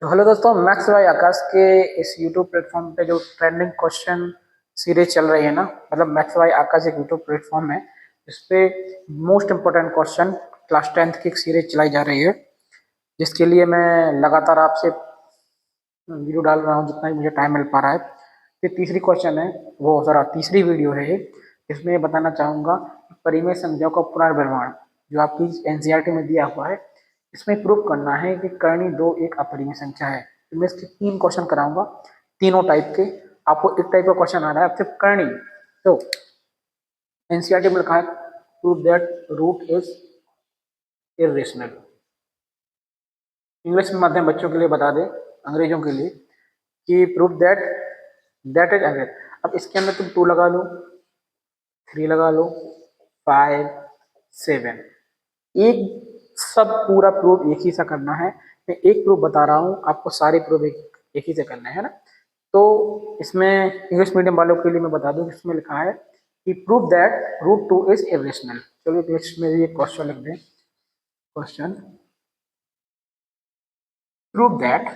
तो हेलो दोस्तों, maths by आकाश के इस यूट्यूब प्लेटफॉर्म पे जो ट्रेंडिंग क्वेश्चन सीरीज चल रही है ना, मतलब मैथ्स बाय आकाश एक यूट्यूब प्लेटफॉर्म है। इस पे most important question class 10th की एक सीरीज चलाई जा रही है, जिसके लिए मैं लगातार आपसे वीडियो डाल रहा हूँ जितना भी मुझे टाइम मिल पा रहा है। फिर तीसरी क्वेश्चन है, वो सर तीसरी वीडियो है ये। इसमें ये बताना चाहूँगा कि परिमेय संख्याओं का पुनर्निर्माण जो आपकी एनसीईआरटी में दिया हुआ है, इसमें प्रूव करना है कि कर्णी दो एक अपरिमेय संख्या है। तो मैं इसके 3 क्वेश्चन कराऊंगा, तीनों टाइप के। आपको एक टाइप का क्वेश्चन आ रहा है आपसे कर्णी, तो एनसीईआरटी में लिखा है prove that root is irrational. English में माध्यम बच्चों के लिए बता दें, अंग्रेजों के लिए, कि prove that that is again. अब इसके अंदर तुम 2 लगा लो, 3 लगा लो, 5, 7, एक सब पूरा प्रूफ एक ही सा करना है। मैं एक प्रूफ बता रहा हूँ, आपको सारे प्रूफ एक ही से करना है ना। तो इसमें इंग्लिश मीडियम वालों के लिए मैं बता दूं, इसमें लिखा है कि prove that root two is irrational. चलिए इंग्लिश में ये क्वेश्चन लिख दें। Question prove that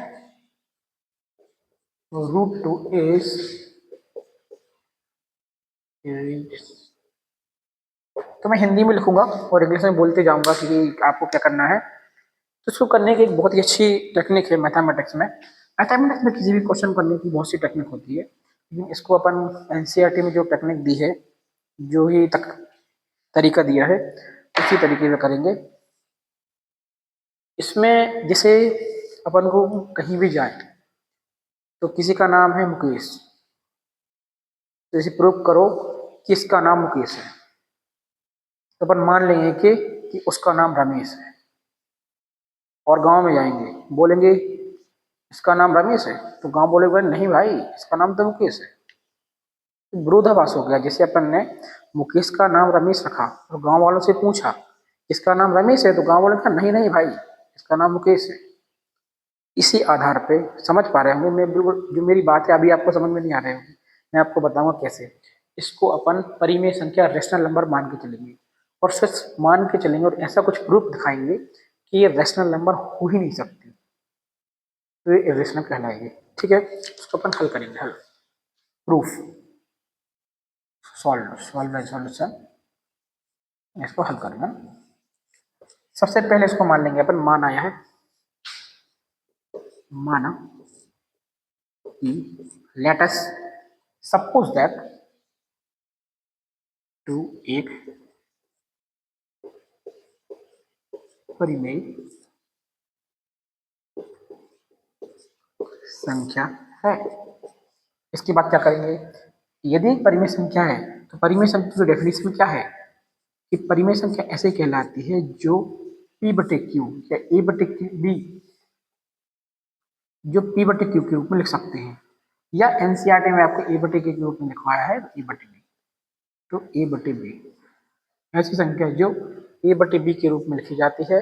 root two is, तो मैं हिंदी में लिखूंगा और इंग्लिश में बोलते जाऊंगा कि आपको क्या करना है। तो इसको करने की एक बहुत ही अच्छी टेक्निक है मैथमेटिक्स में। मैथमेटिक्स में किसी भी क्वेश्चन करने की बहुत सी टेक्निक होती है, लेकिन इसको अपन एनसीईआरटी में जो टेक्निक दी है, जो ही तरीका दिया है, उसी तरीके से करेंगे। इसमें जैसे अपन को कहीं भी जाए तो किसी का नाम है मुकेश, तो इसे प्रूव करो कि इसका नाम मुकेश है, तो अपन मान लेंगे कि उसका नाम रमेश है। और गांव में जाएंगे, बोलेंगे इसका नाम रमेश है, तो गांव बोलेगा नहीं भाई, इसका नाम तो मुकेश है। विरोधाभास हो गया। जैसे अपन ने मुकेश का नाम रमेश रखा और गांव वालों से पूछा इसका नाम रमेश है, तो गांव वालों ने कहा नहीं नहीं भाई, इसका नाम मुकेश है। इसी आधार पे समझ पा रहे होंगे, मैं बिल्कुल जो मेरी बात है अभी आपको समझ में नहीं आ रहे होंगे, मैं आपको बताऊंगा कैसे। इसको अपन परिमेय संख्या रेशनल नंबर मान के चलेंगे, और सिर्फ मान के चलेंगे और ऐसा कुछ प्रूफ दिखाएंगे कि ये रेशनल नंबर हो ही नहीं सकती, तो ये इरेशनल कहलाएगी। ठीक है, इसको अपन हल करेंगे। हल प्रूफ सॉल्व सॉल्व सॉल्यूशन, इसको हल करना। सबसे पहले इसको मान लेंगे अपन, मान आया है, माना कि let us suppose that two एक परिमेय संख्या है। इसके बाद क्या करेंगे, यदि एक परिमेय संख्या है तो परिमेय संख्या की डेफिनेशन क्या है कि परिमेय संख्या ऐसे कहलाती है जो p बटे क्यू या a बटे बी, जो p बटे क्यू के रूप में लिख सकते हैं, या एनसीईआरटी में आपको a बटे के रूप में लिखवाया है a बटे बी, तो a बटे बी ऐसी संख्या है जो a बटे बी के रूप में लिखी जाती है,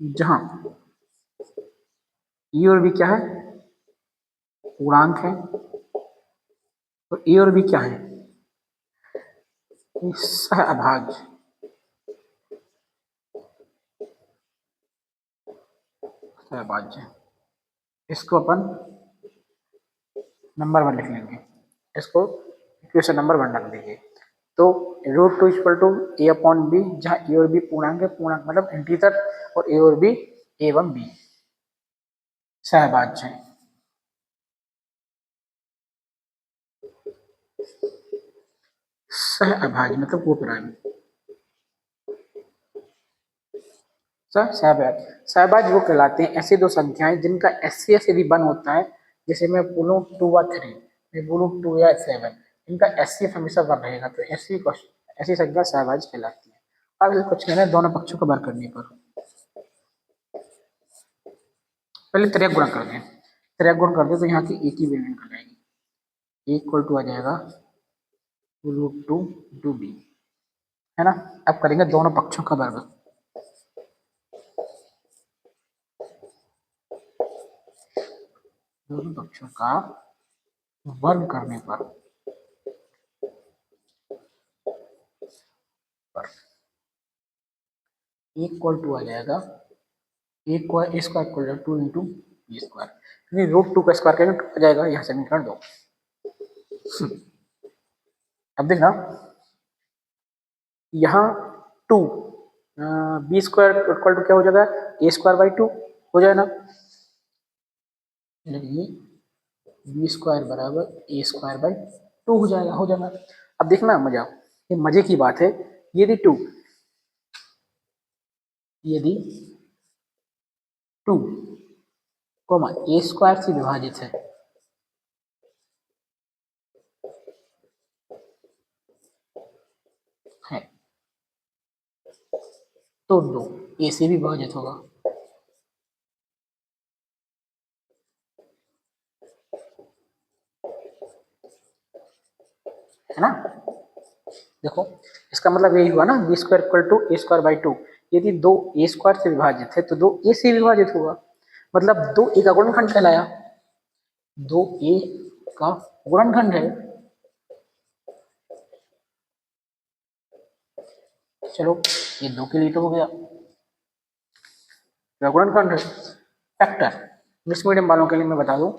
जहां e और b क्या है, पूर्णांक है, और a और b क्या है, सहअभाज्य। सहअभाज्य, इसको अपन नंबर 1 लिख लेंगे, इसको इक्वेशन नंबर 1 रख देंगे। तो root two equal to A upon B, जहाँ ए और बी पूर्णांक है, पूर्णांक मतलब इंटीजर, और ए और बी एवं बी सहभाज्य है। सहअभाज्य मतलब वो प्राइम सहभाज्य। सहभाज्य वो कहलाते हैं ऐसे दो संख्याएं जिनका एचसीएफ यदि 1 होता है, जैसे मैं बोलूँ 2 व 3, मैं बोलूँ 2 या 7, इनका एचसीएफ हमेशा 1 रहेगा, तो ऐसी संख्या सहभाज्य कहलाती है। अब इसे कुछ कहना है दोनों पक्षों को बार करने पर, पहले त्रिक गुणा कर दें। त्रिक गुण कर दे तो यहाँ की एक ही वैल्यू निकल आएगी, इक्वल टू आ जाएगा रूट टू टू बी, है ना। अब करेंगे दोनों पक्षों का वर्ग, दोनों पक्षों का वर्ग करने पर इक्वल टू आ जाएगा A square equal to into B square, क्योंकि रूट टू का स्क्वायर करेंगे टू आ जाएगा, यहाँ समीकरण 2। अब देखना यहाँ two B square equal to क्या हो जाएगा, ए स्क्वायर बाई टू हो जाए ना, ये बी स्क्वायर बराबर ए स्क्वायर बाई टू हो जाएगा, हो जाएगा। अब देखना मजा, ये मजे की बात है, यदि टू कोमा ए स्क्वायर से विभाजित है तो दो ए से भी विभाजित होगा, है ना। देखो इसका मतलब यही हुआ ना, B square equal to A square by two, यदि दो ए स्क्वायर से विभाजित है तो दो ए से विभाजित होगा, मतलब दो ए का गुणनखंड कहलाया, दो ए का गुणनखंड है। चलो ये दो के लिए तो हो गया, गुणनखंड है। फैक्टर इंग्लिश मीडियम वालों के लिए मैं बता दूं,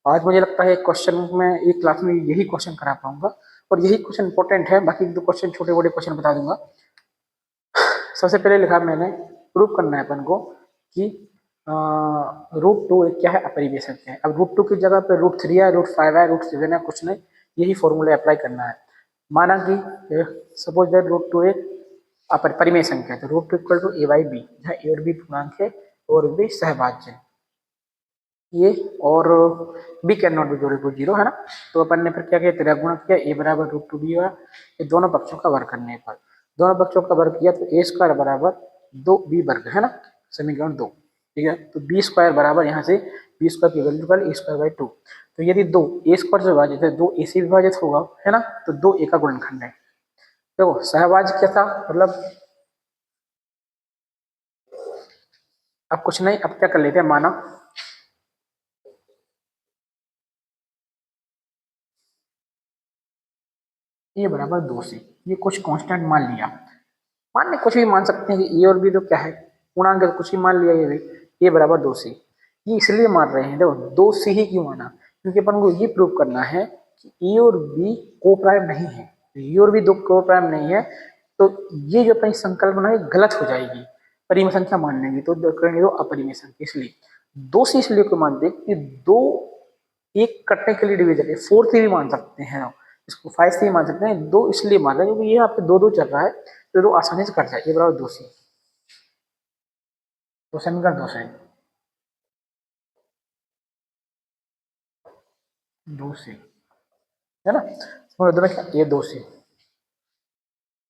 आज मुझे लगता है क्वेश्चन में एक क्लास में यही क्वेश्चन करा पाऊंगा और यही क्वेश्चन इंपॉर्टेंट है, बाकी दो क्वेश्चन छोटे मोटे क्वेश्चन बता दूंगा। सबसे पहले लिखा मैंने, प्रूव करना है अपन को कि रूट टू क्या है, अपरिमेय संख्या है। अब रूट टू की जगह पे रूट थ्री है, रूट फाइव है, रूट सेवन है, कुछ नहीं, यही फॉर्मूला अप्लाई करना है। माना कि सपोज दैट रूट टू एक अपरिमेय संख्या है, तो root two equal to A by B, जहाँ ए और बी पूर्णांक है और बी सहभाज्य, ये और B can not be equal to zero, है ना। तो अपन ने फिर क्या किया, तेरह गुणा किया, ए बराबर रूट टू बी हुआ, ये दोनों पक्षों का वर्ग करने पर, दोनों पक्षों का वर्ग किया तो ए स्क्वायर बराबर दो बी वर्ग, है ना, समीकरण 2, ठीक है। तो बी स्क्वायर बराबर यहाँ से बी स्क्वायर की वैल्यू निकाल, ए स्क्वायर बाई टू, तो यदि दो ए स्क्वायर से विभाजित है, दो ए से विभाजित होगा, है ना, तो दो ए का गुणनखंड है। देखो सहभाज्य क्या था, मतलब अब कुछ नहीं, अब क्या कर लेते हैं, माना ए बराबर दो से, ये कुछ कांस्टेंट मान लिया, मान ले कुछ भी मान सकते हैं कि ए और बी तो क्या है, पूर्णांक है, कुछ भी मान लिया, ये भी ए बराबर दो से, ये इसलिए मान रहे हैं, देखो दो से ही क्यों माना, क्योंकि अपन को ये प्रूव करना है कि ए और बी को प्राइम नहीं है, ए और बी दो को प्राइम नहीं है, तो ये जो अपनी संकल्पना है गलत हो जाएगी, परिमेय संख्या मान लेंगे तो करेंगे तो अपरिमेय संख्या, इसलिए दो से इसलिए को मानते कि दो एक कटने के लिए डिवीजन है, फोर से भी मान सकते हैं, इसको फाइव से भी मान सकते हैं, दो इसलिए मान रहे हैं क्योंकि ये आपके दो दो चल रहा है, तो दो आसानी से कट जाए, ये बराबर दो से, तो समीकरण दो से, दो से, है ना, समझ दो क्या, ये दो से,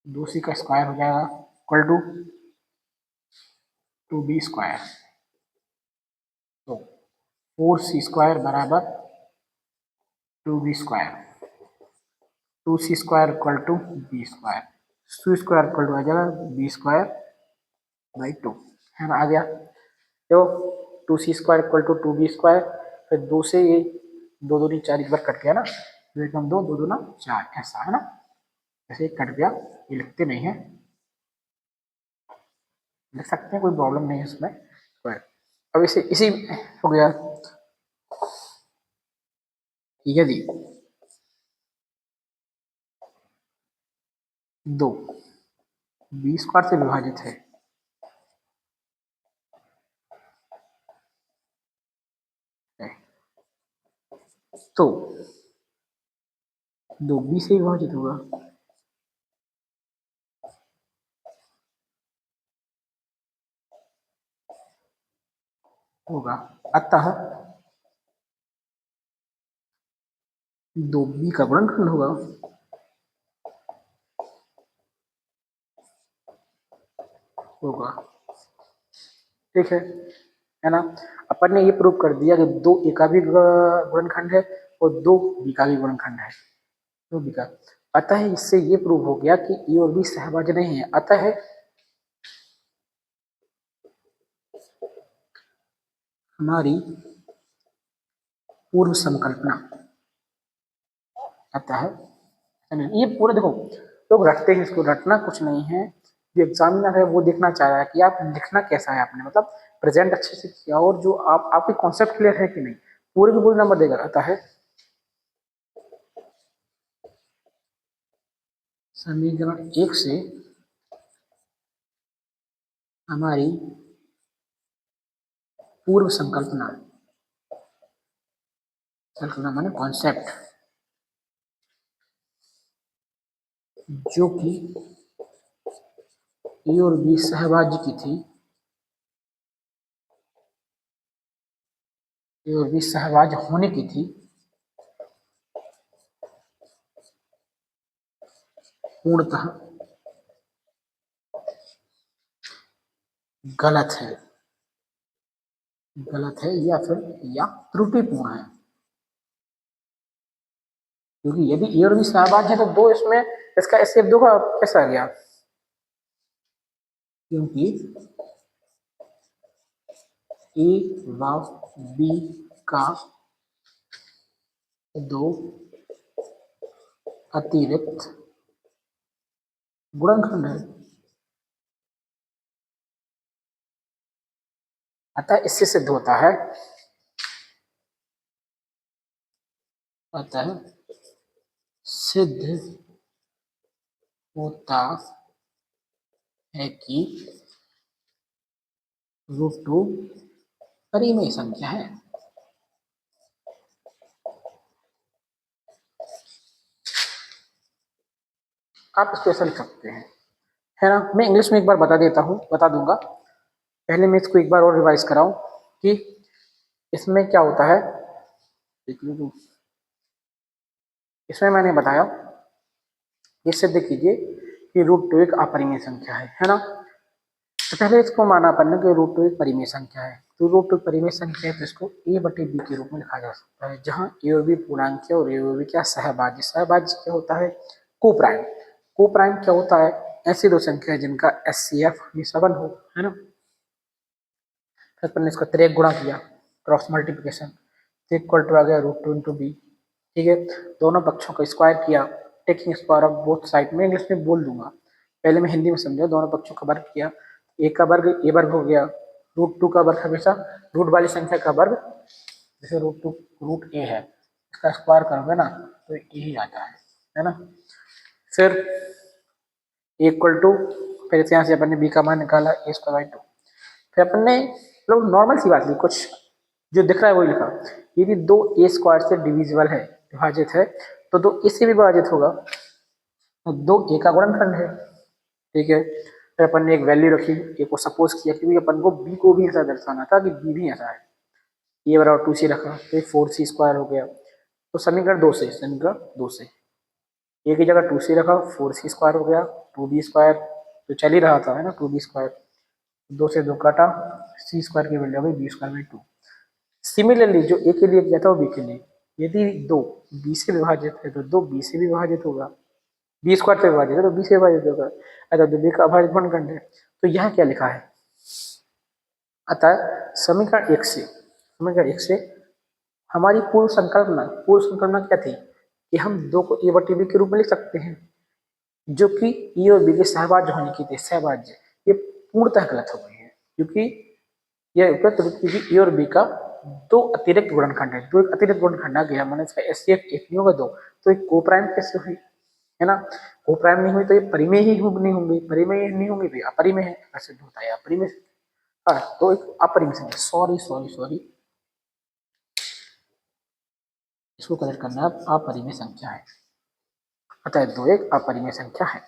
दो सी का स्क्वायर हो जाएगा equal to two B square, तो फोर सी स्क्वायर बराबर two B square, two C square equal to B square, two square equal to आ जाएगा बी स्क्वायर बाई टू, है ना, आ गया। तो two C square equal to two B square, फिर दो से ये दो दो नहीं चार, एक बार कट गया ना, तो एकदम दो दो दो ना चार, ऐसा है ना, ऐसे कट गया, ये लिखते नहीं है, लिख सकते हैं, कोई प्रॉब्लम नहीं है इसमें। अब इसे इसी हो गया, यदि दो बी स्क्वायर से विभाजित है तो दो बी से विभाजित होगा, होगा, अतः दो बी का गुणनखंड होगा, होगा, ठीक है ना। अपन ने ये प्रूव कर दिया कि दो ए का भी गुणनखंड है और दो बी का भी गुणनखंड है, दो बी का, अतः इससे ये प्रूव हो गया कि ए और बी सहभाज्य नहीं है, अतः हमारी पूर्व संकल्पना, अतः ये पूरा देखो, लोग रटते हैं, इसको रटना कुछ नहीं है, जो एग्जामिनर है वो देखना चाह रहा है कि आप लिखना कैसा है आपने, मतलब प्रेजेंट अच्छे से किया और जो आपके कॉन्सेप्ट क्लियर है कि नहीं, पूरे के पूरे नंबर देगा आता है। समीकरण 1 से हमारी पूर्व संकल्पना, संकल्पना माने कॉन्सेप्ट, जो कि ए और बी सहभाज्य की थी, ए और बी सहभाज्य होने की थी, पूर्णतः गलत है, गलत है या फिर या त्रुटिपूर्ण है। क्योंकि यदि ए और बी सहभाज्य है तो दो इसमें इसका एसएफ दो का कैसा आ गया, क्योंकि ए व बी का दो अतिरिक्त गुणनखंड है। अतः इससे सिद्ध होता है, अतः सिद्ध होता है कि √2 परिमेय संख्या है। आप इसको ऐसा लिख सकते हैं, है ना। मैं इंग्लिश में एक बार बता दूंगा। पहले मैं इसको एक बार और रिवाइज कराऊं कि इसमें क्या होता है। इसमें मैंने बताया, ये सिद्ध कीजिए कि √2 एक अपरिमेय संख्या है ना। तो पहले इसको माना अपन ने कि √2 एक परिमेय संख्या है। तो √2 परिमेय संख्या है तो इसको a/b के रूप में लिखा जा सकता है, जहां a और b पूर्णांक है और a और b क्या सहभाज्य। सहभाज्य क्या होता है, कोप्राइम। कोप्राइम क्या होता है, ऐसी दो संख्या है जिनका SCF हमेशा 1 हो, है ना। फिर अपन ने इसका त्रिक गुणा किया, क्रॉस मल्टीप्लिकेशन, तो इक्वल टू आ गया √2 इंटू बी। ठीक है, दोनों पक्षों का स्क्वायर किया, taking square of both side. में इंग्लिश में बोल दूंगा, पहले मैं हिंदी में समझा। दोनों पक्षों का वर्ग किया, ए का वर्ग ए वर्ग हो गया, √2 का वर्ग हमेशा रूट वाली संख्या का वर्ग, जैसे √2 √a है, इसका स्क्वायर करोगे ना तो ए ही आता है ना। फिर इक्वल टू, फिर यहाँ से अपन ने बी का मान निकाला a²/2। फिर अपन ने लोग नॉर्मल सी बात ली, कुछ जो दिख रहा है वही लिखा। यदि 2a² से डिविजिबल है, विभाजित है, तो 2a से भी विभाजित होगा, तो 2a का गुणनखंड है। ठीक है, फिर अपन ने एक वैल्यू रखी, ए को सपोज किया कि अपन को बी को भी ऐसा दर्शाना था कि बी भी ऐसा है, ए बराबर 2c रखा, तो 4c² हो गया। तो समीकरण 2 से ए की जगह 2c रखा, 4c² हो गया, 2b², तो चल ही रहा था, है ना, 2b²। 2 से 2 काटा, c² की वैल्यू हो गई b²/2। सिमिलरली जो ए के लिए किया था वो बी के लिए, यदि 2 बी से विभाजित है तो 2 बी से भी विभाजित होगा, बी² से विभाजित है तो बी से विभाजित होगा। अतः बी का अभाज्य गुणनखंड है। तो यहाँ क्या लिखा है, अतः समीकरण 1 से हमारी पूर्व संकल्पना क्या थी कि हम 2 को a/b के रूप में लिख सकते हैं, जो कि ए और बी के सहभाज्य होने की थी। सहभाज्य ये पूर्णतः गलत हो गई है, क्योंकि यह क्योंकि ए और बी का दो अतिरिक्त गुणनखंड है, दो अतिरिक्त गुणनखंड आ गया, मैंने इसका SCF 1 नहीं होगा 2, तो एक कोप्राइम कैसे हुई, है ना। कोप्राइम नहीं हुई तो ये परिमेय ही नहीं होंगे, परिमेय नहीं होंगे तो अपरिमेय है, ऐसे होता है अपरिमेय। हाँ, तो एक अपरिमेय संख्या, सॉरी इसको करेक्ट करना है, अपरिमेय संख्या है। अतः 2 एक अपरिमेय संख्या है।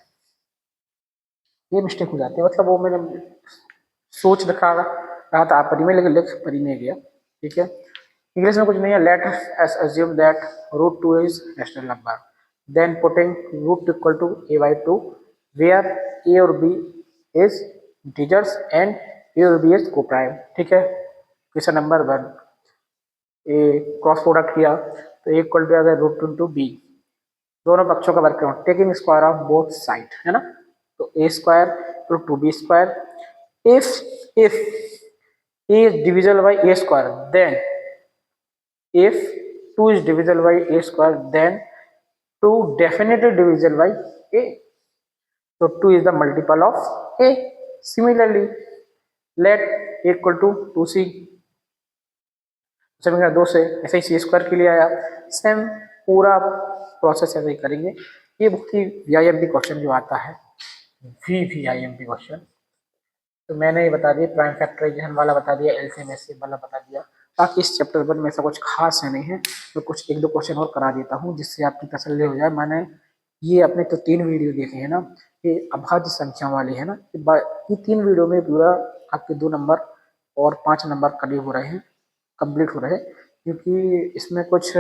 ये मिस्टेक हो जाती है, मतलब वो मैंने सोच रहा था अपरिमेय, लेकिन लिख परिमेय गया। ठीक है, इंग्लिश में कुछ नहीं है, let us assume that √2 is natural number, then putting √2 equal to a/2 where a और b is integers and a और b इज कोप्राइम। ठीक है, question number 1, A cross product किया तो a इक्वल टू आ गया √2 इंटू बी, दोनों पक्षों का वर्ग करो, taking square of both side, है ना। तो a² to 2b², if a is divisible by a², then if 2 is divisible by a², then 2 definitely divisible by a, so 2 is the multiple of a. Similarly let equal to 2c, समीकरण 2 से ऐसे ही सी square के लिए आया। Same पूरा process ऐसे ही करेंगे। ये बहुत ही वीआईएमपी क्वेश्चन जो आता है, वीआईएमपी क्वेश्चन, तो मैंने ये बता दिया, प्राइम फैक्टराइजेशन वाला बता दिया, एलसीएम एचसीएफ वाला बता दिया। बाकी इस चैप्टर 1 में ऐसा कुछ खास है नहीं है, तो कुछ एक दो क्वेश्चन और करा देता हूँ जिससे आपकी तसल्ली हो जाए। मैंने ये अपने तो 3 वीडियो देखे हैं ना, ये अभाज्य संख्या वाली है ना, ये 3 वीडियो में पूरा आपके 2 नंबर और 5 नंबर करीब हो रहे हैं, कंप्लीट हो रहे हैं, क्योंकि इसमें कुछ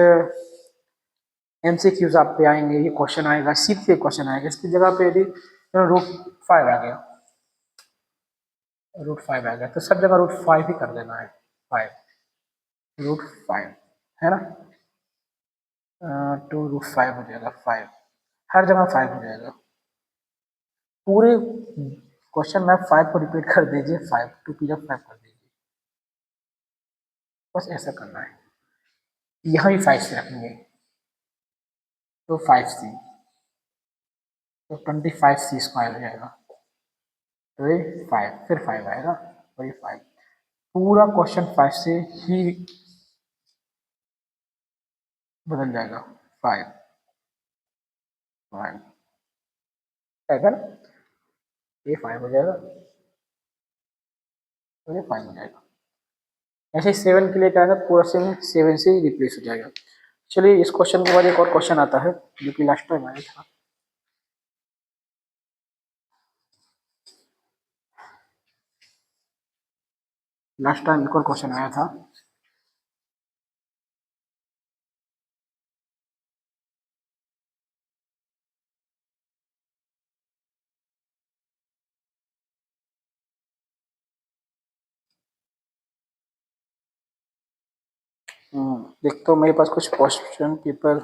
एमसीक्यूज आप पे आएंगे, ये क्वेश्चन आएगा, सीधे क्वेश्चन आएगा। इसकी जगह पे यदि √5 आ गया, √5 आ गया तो सब जगह √5 ही कर देना है, 5 √5 है ना, टू √5 हो जाएगा, 5 हर जगह 5 हो जाएगा। पूरे क्वेश्चन में 5 को रिपीट कर दीजिए, 5 2 की जगह 5 कर दीजिए, बस ऐसा करना है। यहाँ भी 5 से रखेंगे तो 5c, तो 25c² हो जाएगा, तो ये 5 फिर 5 आएगा और ये 5, पूरा क्वेश्चन 5 से ही बदल जाएगा, 5 5 आएगा ना, ये 5 हो जाएगा और ये 5 हो जाएगा। ऐसे 7 के लिए क्या आएगा, पूरा 7 से रिप्लेस हो जाएगा। चलिए इस क्वेश्चन के बाद एक और क्वेश्चन आता है जो कि लास्ट टाइम आया था, लास्ट टाइम एक और क्वेश्चन आया था, देखता हूँ मेरे पास कुछ क्वेश्चन पेपर,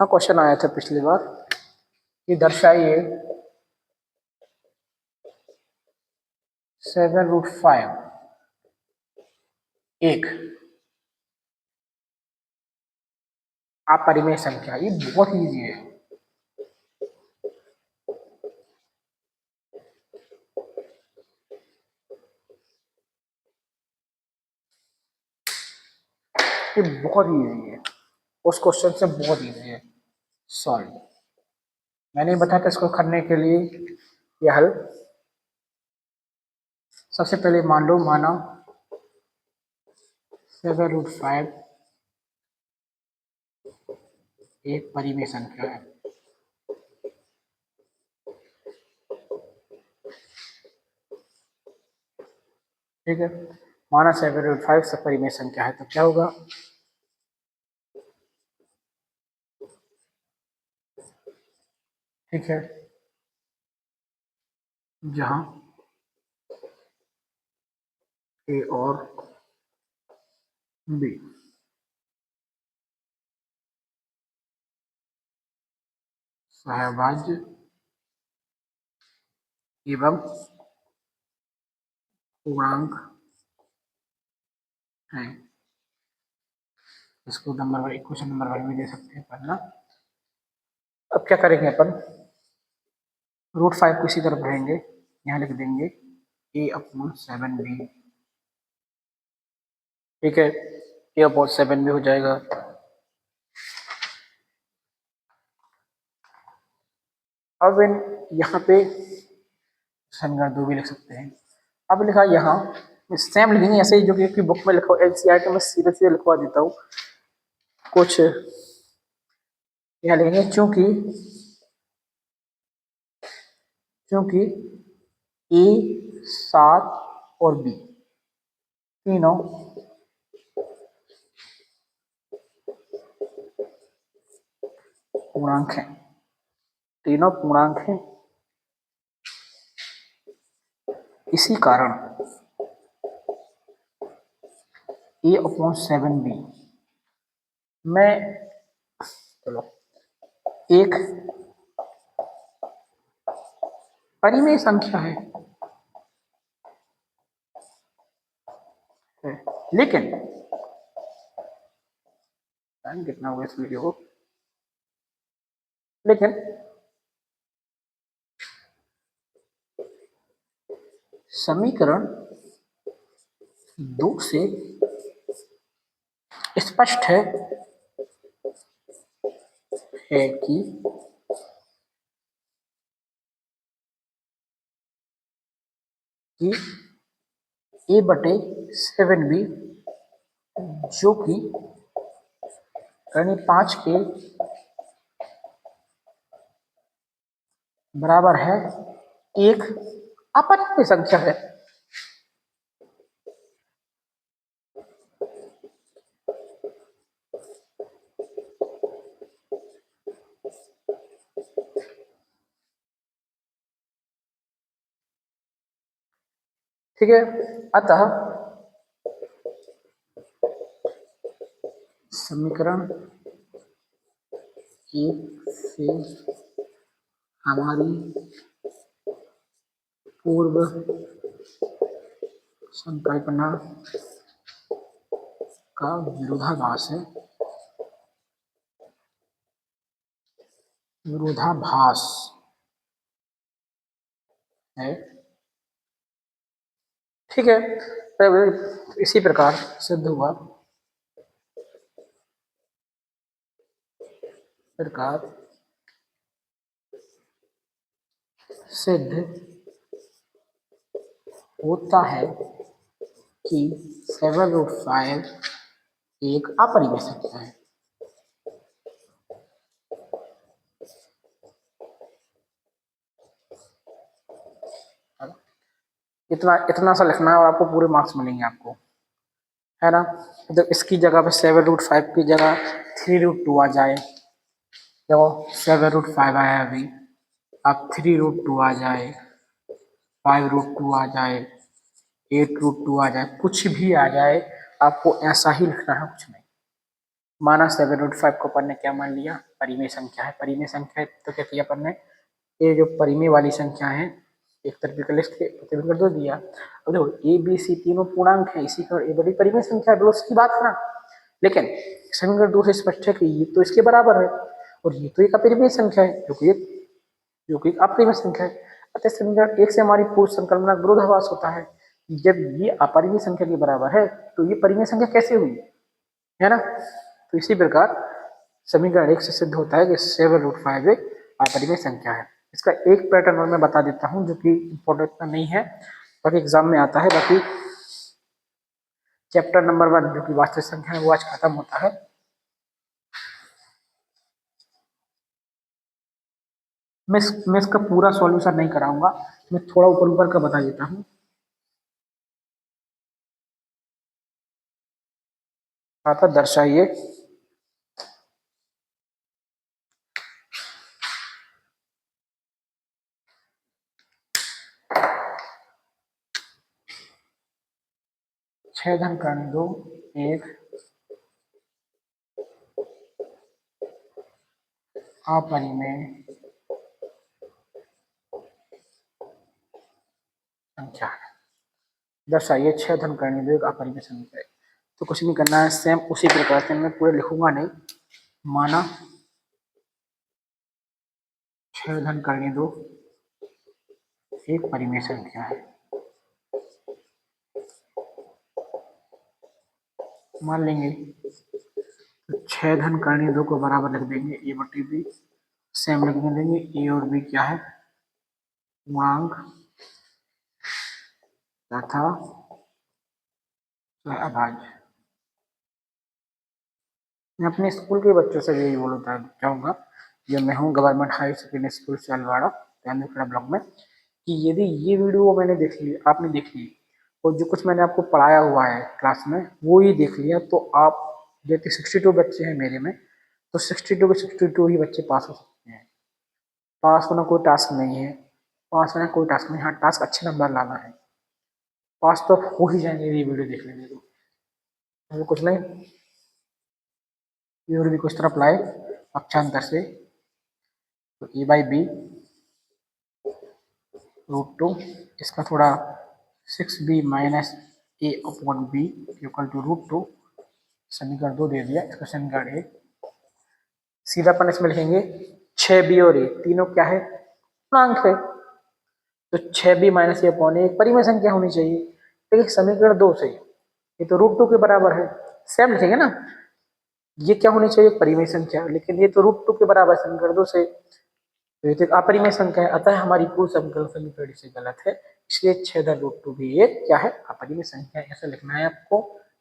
हाँ क्वेश्चन आया था पिछली बार कि दर्शाइए 7√5 एक अपरिमेय संख्या। ये बहुत ईजी है, ये बहुत ईजी है, उस क्वेश्चन से बहुत ईजी है सॉल्व। मैंने बताया था इसको करने के लिए ये हल, सबसे पहले मान लो, माना 7√5 एक परिमेय संख्या है, ठीक है, माना 7√5 सपरिमेय संख्या है, तो क्या होगा, ठीक है, जहां ए और बी सहभाज्य एवं पूर्णांक है, इसको नंबर इक्वेशन नंबर 1 में दे सकते हैं पढ़ना। अब क्या करेंगे अपन, √5 को इसी तरफ रहेंगे, यहाँ लिख देंगे a/7b, ठीक है, a/7b हो जाएगा। अब इन यहाँ पे समीकरण 2 भी लिख सकते हैं। अब लिखा यहाँ सेम लिखेंगे ऐसे ही जो कि बुक में लिखा, एनसीईआरटी में सीधे सीधे लिखवा देता हूँ कुछ, यहाँ लिखेंगे चूंकि क्योंकि ए 7 और बी तीनों पूर्णांक हैं, तीनों पूर्णांक हैं, इसी कारण a/7b में, चलो, एक परिमेय संख्या है, लेकिन टाइम कितना होगा इस वीडियो को, लेकिन समीकरण 2 से स्पष्ट है कि a/7b जो कि कर्ण 5 के बराबर है एक अपरिमेय संख्या है। ठीक है, अतः समीकरण 1 से हमारी पूर्व संकल्पना का विरोधाभास है। ठीक है, तब इसी प्रकार सिद्ध हुआ सिद्ध होता है कि 7√5 एक अपरिमेय संख्या है। इतना सा लिखना है और आपको पूरे मार्क्स मिलेंगे आपको, है ना। तो इसकी जगह पे 7√5 की जगह 3√2 आ जाए, देखो 7√5 आया अभी, अब 3√2 आ जाए, 5√2 आ जाए, 8√2 आ जाए, कुछ भी आ जाए, आपको ऐसा ही लिखना है, कुछ नहीं। माना 7√5 को अपन ने क्या मान लिया, परिमेय संख्या है। परिमेय संख्या तो क्या किया अपन ने, ये जो परिमेय वाली संख्या है एक तरफ का लिस्ट प्रतिबिंब कर दो दिया। अब देखो ए बी सी तीनों पूर्णांक है, इसी का ये बड़ी परिमेय संख्या है, उसकी बात है ना। लेकिन समीकरण 2 से स्पष्ट है कि ये तो इसके बराबर है और ये तो एक अपरिमेय संख्या है जो कि अपरिमेय संख्या है। अतः समीकरण 1 से हमारी पूर्व संकल्पना का विरोधाभास होता है। जब ये अपरिमेय संख्या के बराबर है तो ये परिमेय संख्या कैसे हुई, है ना। तो इसी प्रकार समीकरण 1 से सिद्ध होता है कि 7√5 एक अपरिमेय संख्या है। इसका एक पैटर्न और मैं बता देता हूं जो कि इम्पोर्टेंट नहीं है, बाकी एग्जाम में आता है। बाकी चैप्टर नंबर 1 जो कि वास्तविक संख्या है वो आज खत्म होता है। मैं इसका पूरा सॉल्यूशन नहीं कराऊंगा, मैं थोड़ा ऊपर ऊपर का बता देता हूँ। आता दर्शाइए छेदन करने दो एक अपरिमेय संख्या है। दर्शाइए छेदन करने दो एक अपरिमेय संख्या है। तो कुछ नहीं करना है, सेम उसी प्रकार से मैं पूरे लिखूंगा नहीं। माना छेदन करने दो एक परिमेय संख्या है, मान लेंगे तो छेदन करने दो को बराबर लिख देंगे a/b, सेम लिख देंगे a और b क्या है, पूर्णांक तथा अभाज्य। मैं अपने स्कूल के बच्चों से भी यही बोलता चाहूँगा, जो मैं हूँ government high secondary school Chalwara block में, कि यदि ये वीडियो मैंने देख ली, आपने देख ली और जो कुछ मैंने आपको पढ़ाया हुआ है क्लास में वो ही देख लिया, तो आप जैसे 62 बच्चे हैं मेरे में, तो 62 के 62 ही बच्चे पास हो सकते हैं। पास होना कोई टास्क नहीं है, पास होना कोई टास्क नहीं, हाँ टास्क अच्छे नंबर लाना है। पास तो हो ही जाएंगे ये वीडियो देख लेंगे तो कुछ नहीं। ये भी कुछ तरह अप्लाई पक्षांतर से, तो a/b√2, इसका थोड़ा 6b - a/b = √2, समीकरण 2 दे दिया, इसका समीकरण 1। सीधा अपन इसमें लिखेंगे 6b और a तीनों क्या है, पूर्णांक है, तो 6b माइनस ए अपॉन ए परिमेय संख्या होनी चाहिए। ठीक, समीकरण 2 से ये तो √2 के बराबर है, सेम लिखेंगे ना, ये क्या होनी चाहिए, परिमेय संख्या, लेकिन ये तो √2 के बराबर है समीकरण 2 से, तो ये तो अपरिमेय संख्या है, अतः हमारी पूर्ण समीकरण से गलत है, इसलिए 6√2 भी एक क्या है, अपरिमेय संख्या। ऐसा लिखना है आपको,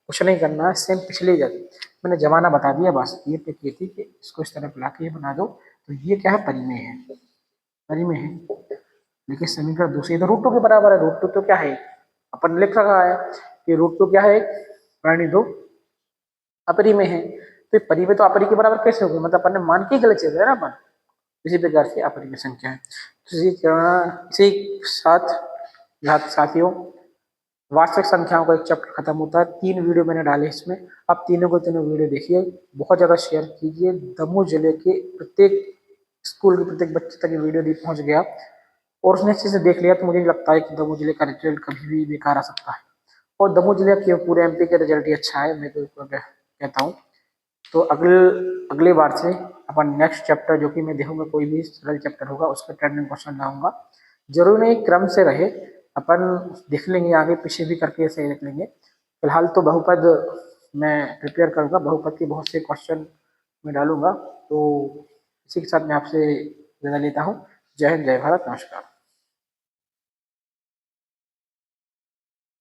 कुछ नहीं करना है, सेम पिछले जैसे मैंने जमाना बता दिया, बस ये टिक की थी कि इसको इस तरह बुला के ये बना दो, तो ये क्या है, परिमेय है, परिमेय है। देखिए समीकरण दूसरी तो √2 के बराबर है, √2 तो क्या है, अपन लिख रखा है कि √2 क्या है, वर्णी दो अपरिमेय है, तो परिमेय तो अपरिमेय के बराबर कैसे होगी, मतलब अपन ने मान के गलत चल रहा है ना अपन, इसी प्रकार से अपरिमेय संख्या है। तो इसी साथ साथियों वास्तविक संख्याओं का एक चैप्टर खत्म होता है। 3 वीडियो मैंने डाले इसमें, आप तीनों को तीनों वीडियो देखिए, बहुत ज़्यादा शेयर कीजिए। दमोह जिले के प्रत्येक स्कूल के प्रत्येक बच्चे तक ये वीडियो भी पहुंच गया और उसने अच्छे से देख लिया, तो मुझे नहीं लगता है कि दमोह जिले का रिजल्ट कभी भी बेकार आ सकता है। और दमोह जिले के पूरे एमपी का रिजल्ट ही अच्छा है, मैं तो कहता हूँ। तो अगले बार से अपन नेक्स्ट चैप्टर जो कि मैं देखूंगा कोई भी सरल चैप्टर होगा उसका ट्रेंडिंग क्वेश्चन लाऊंगा, जरूर नहीं क्रम से रहे, अपन देख लेंगे आगे पीछे भी करके ऐसे देख लेंगे। फिलहाल तो बहुपद मैं प्रिपेयर करूंगा, बहुपद के बहुत से क्वेश्चन मैं डालूंगा। तो इसी के साथ मैं आपसे विदा लेता हूँ। जय हिंद, जय भारत, नमस्कार।